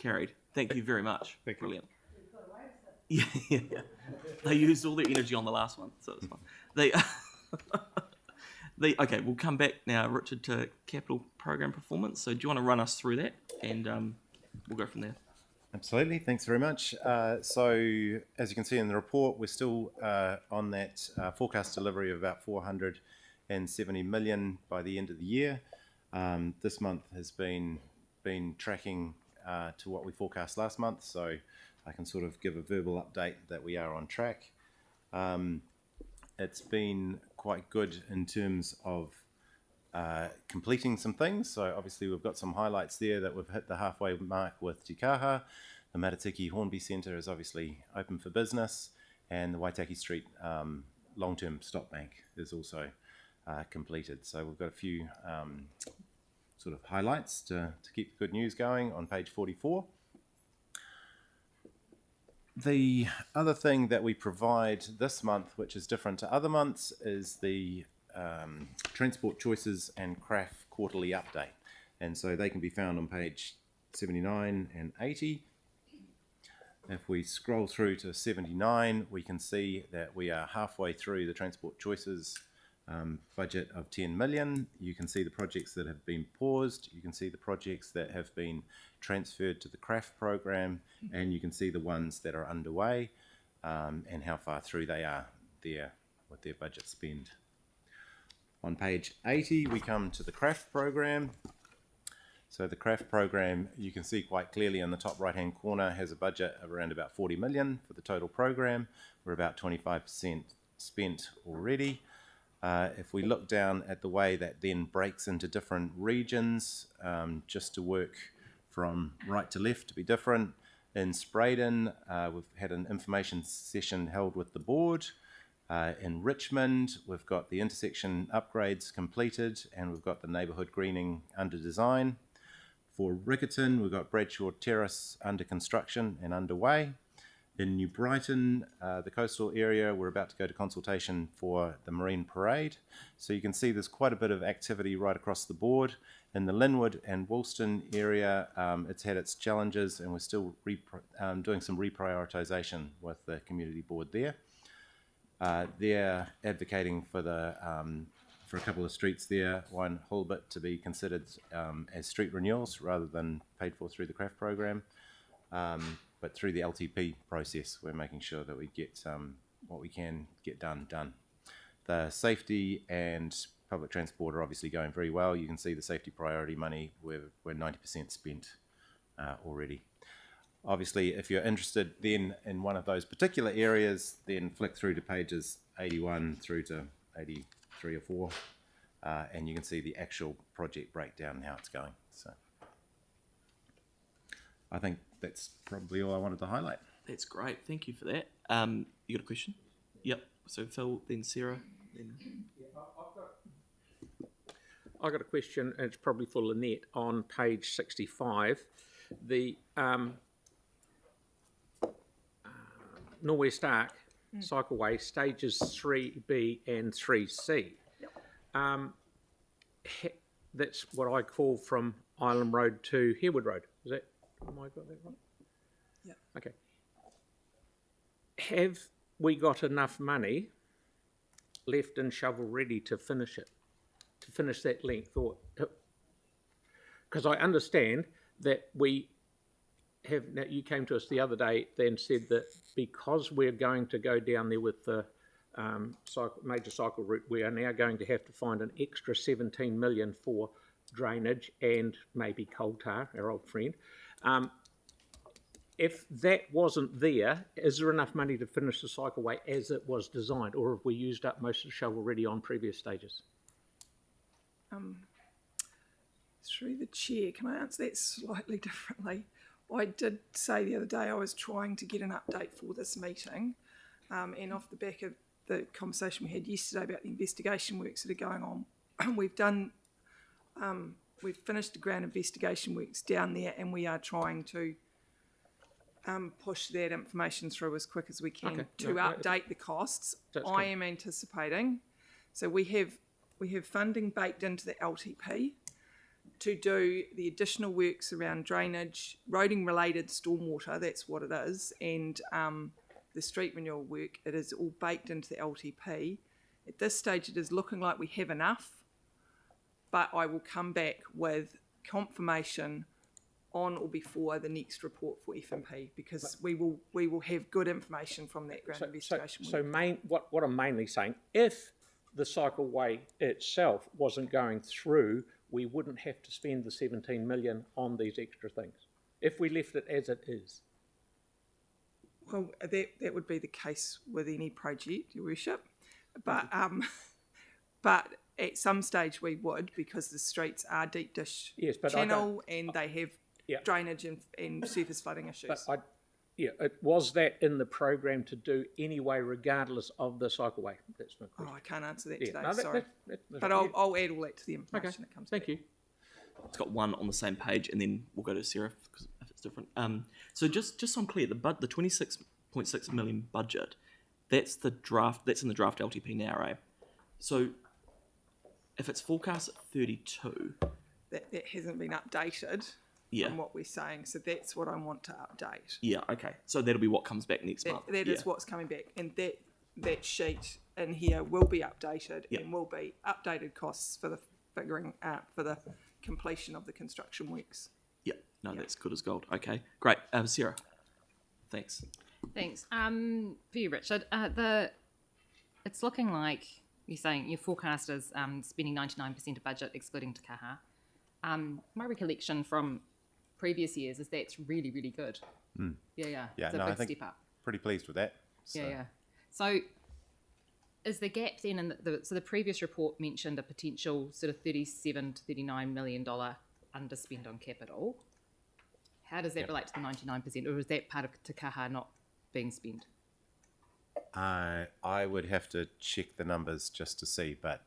Carried. Thank you very much. Thank you. Brilliant. Yeah. They used all their energy on the last one, so it's fine. Okay, we'll come back now, Richard, to capital program performance. So do you want to run us through that, and we'll go from there. Absolutely, thanks very much. So as you can see in the report, we're still on that forecast delivery of about 470 million by the end of the year. This month has been tracking to what we forecast last month, so I can sort of give a verbal update that we are on track. It's been quite good in terms of completing some things. So obviously we've got some highlights there that we've hit the halfway mark with Te Kaha. The Matatiki Hornby Centre is obviously open for business, and the Waitaki Street long-term stock bank is also completed. So we've got a few sort of highlights to keep the good news going on page 44. The other thing that we provide this month, which is different to other months, is the Transport Choices and CRAF quarterly update. And so they can be found on page 79 and 80. If we scroll through to 79, we can see that we are halfway through the Transport Choices budget of 10 million. You can see the projects that have been paused, you can see the projects that have been transferred to the CRAF program, and you can see the ones that are underway and how far through they are there with their budget spend. On page 80, we come to the CRAF program. So the CRAF program, you can see quite clearly in the top right hand corner, has a budget of around about 40 million for the total program. We're about 25% spent already. If we look down at the way that then breaks into different regions, just to work from right to left to be different. In Spraydon, we've had an information session held with the board. In Richmond, we've got the intersection upgrades completed, and we've got the neighbourhood greening under design. For Riccarton, we've got Bradshaw Terrace under construction and underway. In New Brighton, the coastal area, we're about to go to consultation for the Marine Parade. So you can see there's quite a bit of activity right across the board. In the Linwood and Woolston area, it's had its challenges, and we're still doing some reprioritisation with the community board there. They're advocating for for a couple of streets there, one Hulbert to be considered as street renewals rather than paid for through the CRAF program. But through the LTP process, we're making sure that we get what we can get done. The safety and public transport are obviously going very well. You can see the safety priority money, we're 90% spent already. Obviously, if you're interested then in one of those particular areas, then flick through to pages 81 through to 83 or 4, and you can see the actual project breakdown and how it's going. So I think that's probably all I wanted to highlight. That's great. Thank you for that. You got a question? Yep. So Phil, then Sarah. Then... Yeah, I've got a question, and it's probably for Lynette, on page 65. The Norwest Arc Cycleway stages 3B and 3C. Yep. That's what I call from Island Road to Harewood Road. Is that? Am I got that right? Yeah. Okay. Have we got enough money left in shovel ready to finish it, to finish that length? Or because I understand that we have. Now you came to us the other day and said that because we're going to go down there with the major cycle route, we are now going to have to find an extra 17 million for drainage and maybe coal tar, our old friend. If that wasn't there, is there enough money to finish the cycleway as it was designed, or have we used up most of the shovel ready on previous stages? Through the chair, can I answer that slightly differently? I did say the other day I was trying to get an update for this meeting, and off the back of the conversation we had yesterday about the investigation works that are going on, we've finished the ground investigation works down there, and we are trying to push that information through as quick as we can to update the costs. I am anticipating, so we have funding baked into the LTP, to do the additional works around drainage, roading related stormwater, that's what it is, and the street renewal work, it is all baked into the LTP. At this stage, it is looking like we have enough, but I will come back with confirmation on or before the next report for F&P, because we will have good information from that ground investigation work. What I'm mainly saying, if the cycleway itself wasn't going through, we wouldn't have to spend the 17 million on these extra things. If we left it as it is. Well, that would be the case with any project, Your Worship, but at some stage we would, because the streets are deep dish channel and they have drainage and surface flooding issues. But was that in the program to do anyway, regardless of the cycleway? That's my question. I can't answer that today, No, sorry. But I'll add all that to the information that comes back. Thank you. It's got one on the same page, and then we'll go to Sarah because if it's different. So just so I'm clear, the 26.6 million budget, that's the draft. That's in the draft LTP now, right? So if it's forecast at 32, That hasn't been updated from what we're saying, so that's what I want to update. Yeah, okay. So that'll be what comes back next month. That is what's coming back, and that sheet in here will be updated and will be updated costs for the figuring out for the completion of the construction works. Yeah, no, that's good as gold. Okay, great. Sarah, thanks. Thanks. For you, Richard, it's looking like you're saying your forecast is spending 99% of budget excluding Te Kaha. My recollection from previous years is that's really, really good. Yeah. It's a big step up. Pretty pleased with that. So. Yeah. So is the gap then in the previous report mentioned a potential sort of $37 to $39 million underspend on capital. How does that relate to the 99%, or is that part of Te Kaha not being spent? I would have to check the numbers just to see, but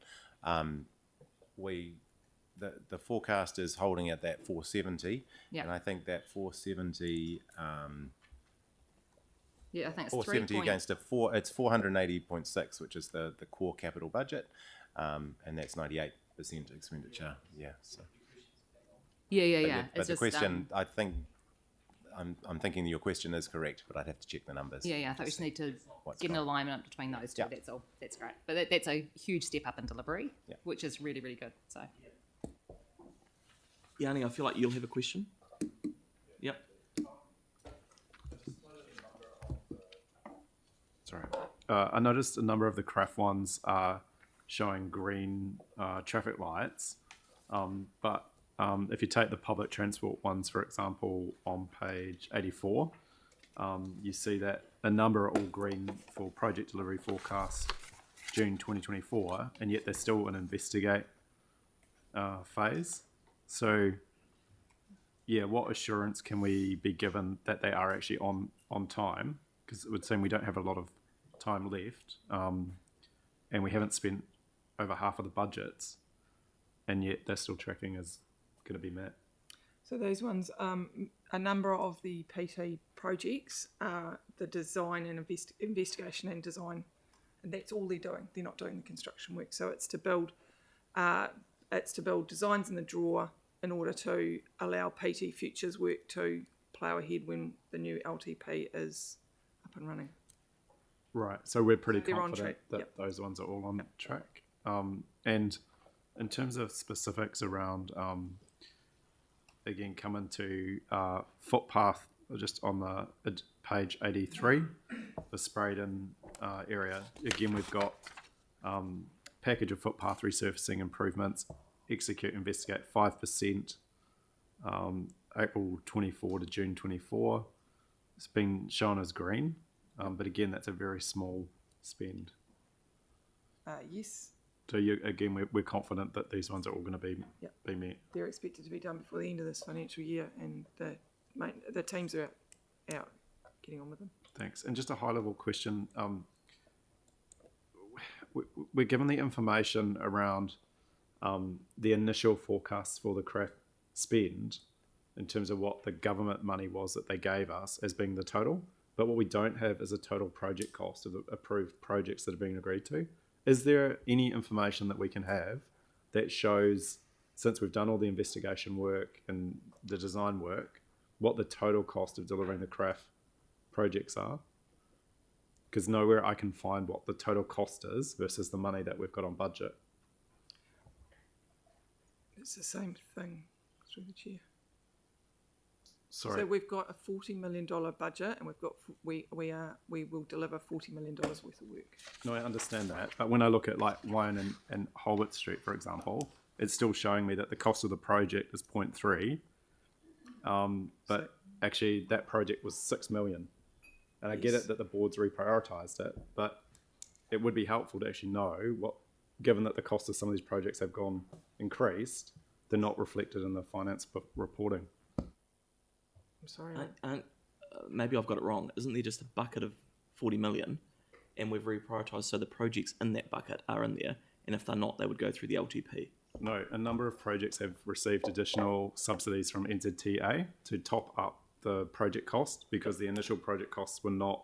the forecast is holding at that 470, and I think that 470. Yeah, I think it's 470 against it's 480.6, which is the core capital budget, and that's 98% expenditure. Yeah. So. Yeah. But the question, I think, I'm thinking your question is correct, but I'd have to check the numbers. Yeah. I thought we just need to get an alignment between those two. Yeah. That's all. That's great. But that's a huge step up in delivery, Yeah. which is really, really good. So. Yanni, I feel like you'll have a question. Yep. Sorry. I noticed a number of the craft ones are showing green traffic lights, but if you take the public transport ones, for example, on page 84, you see that a number are all green for project delivery forecast June 2024, and yet they're still in investigate phase. So, yeah, what assurance can we be given that they are actually on time? Because it would seem we don't have a lot of time left, and we haven't spent over half of the budgets, and yet they're still tracking as going to be met. So those ones, a number of the PT projects are the design and investigation and design, and that's all they're doing. They're not doing the construction work. So it's to build designs in the drawer in order to allow PT Futures work to plough ahead when the new LTP is up and running. Right, so we're pretty They're confident on track. that those ones are all on track. And in terms of specifics around, again, coming to footpath, just on the page 83, the Sprayden area, again, we've got package of footpath resurfacing improvements, execute, investigate 5%, April 24 to June 24. It's been shown as green, but again, that's a very small spend. Yes, So again, we're confident that these ones are all going to be met. they're expected to be done before the end of this financial year, and the teams are out getting on with them. Thanks. And just a high-level question. We're given the information around the initial forecasts for the craft spend in terms of what the government money was that they gave us as being the total. But what we don't have is a total project cost of the approved projects that are being agreed to. Is there any information that we can have that shows since we've done all the investigation work and the design work, what the total cost of delivering the CRAF projects are. Because nowhere I can find what the total cost is versus the money that we've got on budget. It's the same thing through the chair. Sorry. So we've got a $40 million budget, and we will deliver $40 million worth of work. No, I understand that. But when I look at like Lyon and Holbert Street, for example, it's still showing me that the cost of the project is 0.3. But actually that project was 6 million. And I get it that the board's reprioritised it, but it would be helpful to actually know what, given that the cost of some of these projects have gone increased, they're not reflected in the finance reporting. I'm sorry. Maybe I've got it wrong. Isn't there just a bucket of 40 million, and we've reprioritised so the projects in that bucket are in there, and if they're not, they would go through the LTP? No, a number of projects have received additional subsidies from NZTA to top up the project cost, because the initial project costs were not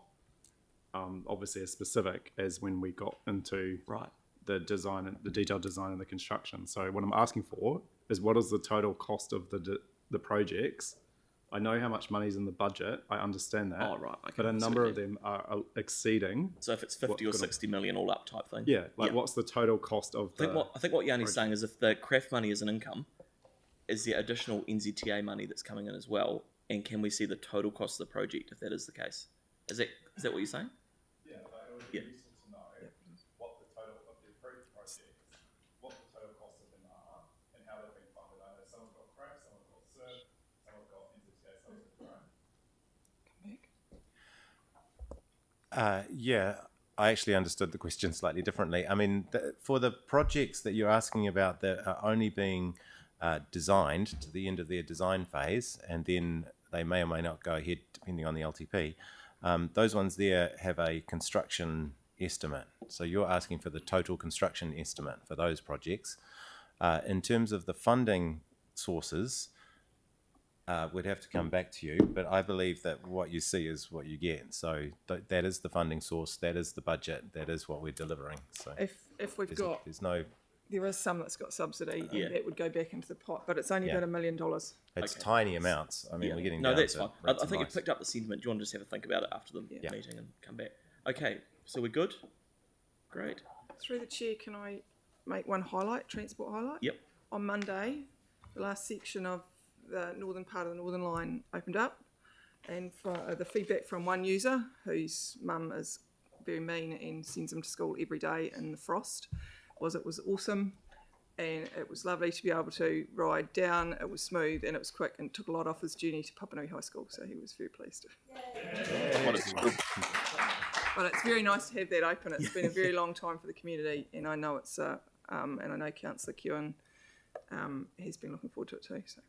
obviously as specific as when we got into the design and the detailed design and the construction. So what I'm asking for is, what is the total cost of the projects? I know how much money's in the budget. I understand that. Oh, right. Okay. But a number of them are exceeding. So if it's 50 or 60 million all up type thing. Yeah. What's the total cost of I think what Yanni's saying is, if the CRAF money is an income, is there additional NZTA money that's coming in as well? And can we see the total cost of the project if that is the case? Is that what you're saying? Yeah, but it would be useful to know what the total of the approved projects, what the total cost of them are, and how they've been funded. I know someone's got CRAF, someone's got CERT, someone's got NZTA, someone's got CRAF. Yeah, I actually understood the question slightly differently. I mean, for the projects that you're asking about that are only being designed to the end of their design phase, and then they may or may not go ahead depending on the LTP, those ones there have a construction estimate. So you're asking for the total construction estimate for those projects. In terms of the funding sources, we'd have to come back to you, but I believe that what you see is what you get. So that is the funding source, that is the budget, that is what we're delivering. So If we've got, there is some that's got subsidy, and that would go back into the pot, but it's only about $1 million. It's tiny amounts. I mean, we're getting down that's to fine. I think you've picked up the sentiment. Do you want to just have a think about it after the meeting and come back? Okay, so we're good? Great. Through the chair, can I make one highlight, transport highlight? Yep. On Monday, the last section of the northern part of the Northern Line opened up, and for the feedback from one user whose mum is very mean and sends him to school every day in the frost was it was awesome, and it was lovely to be able to ride down. It was smooth and it was quick, and took a lot off his journey to Papanui High School, so he was very pleased. But it's very nice to have that open. It's been a very long time for the community, and I know it's and I know Councillor Kewen has been looking forward to it too. So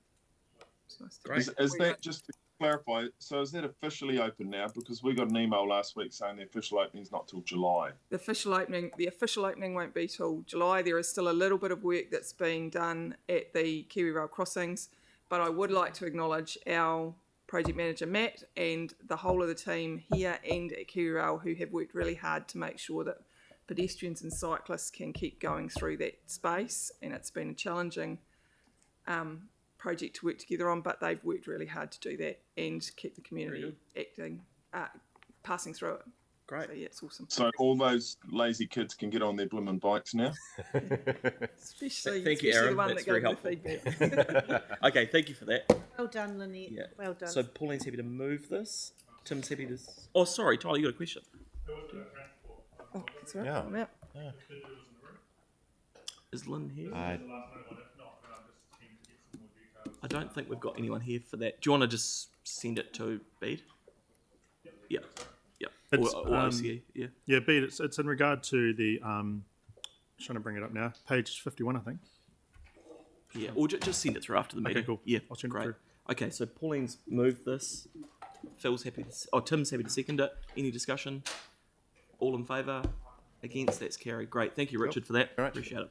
it's nice to is that, just to clarify, so is that officially open now? Because we got an email last week saying the official opening is not till July. The official opening won't be till July. There is still a little bit of work that's being done at the Kiwi Rail crossings, but I would like to acknowledge our project manager Matt and the whole of the team here and at Kiwi Rail, who have worked really hard to make sure that pedestrians and cyclists can keep going through that space, and it's been a challenging project to work together on, but they've worked really hard to do that and keep the community passing through it. Great. So yeah, it's awesome. So all those lazy kids can get on their blooming bikes now? Especially Aaron. the one That's that very gave the helpful. feedback. Okay, thank you for that. Well done, Lynette. Yeah. Well done. So Pauline's happy to move this. Tim's happy to... Oh, sorry, Tyler, you got a question? Oh, that's right. Yeah. I'm out. Is Lynn here? I don't think we've got anyone here for that. Do you want to just send it to Bede? Yeah. Yeah. It's, Or OCE, yeah. Yeah, Bede, it's in regard to the, trying to bring it up now, page 51, I think. Yeah, or just send it through after the meeting. Okay, cool. Yeah, I'll send it great. through. Okay, so Pauline's moved this. Phil's happy to... Tim's happy to second it. Any discussion? All in favour? Against? That's carried. Great. Thank you, Richard, for that. All right. Appreciate it.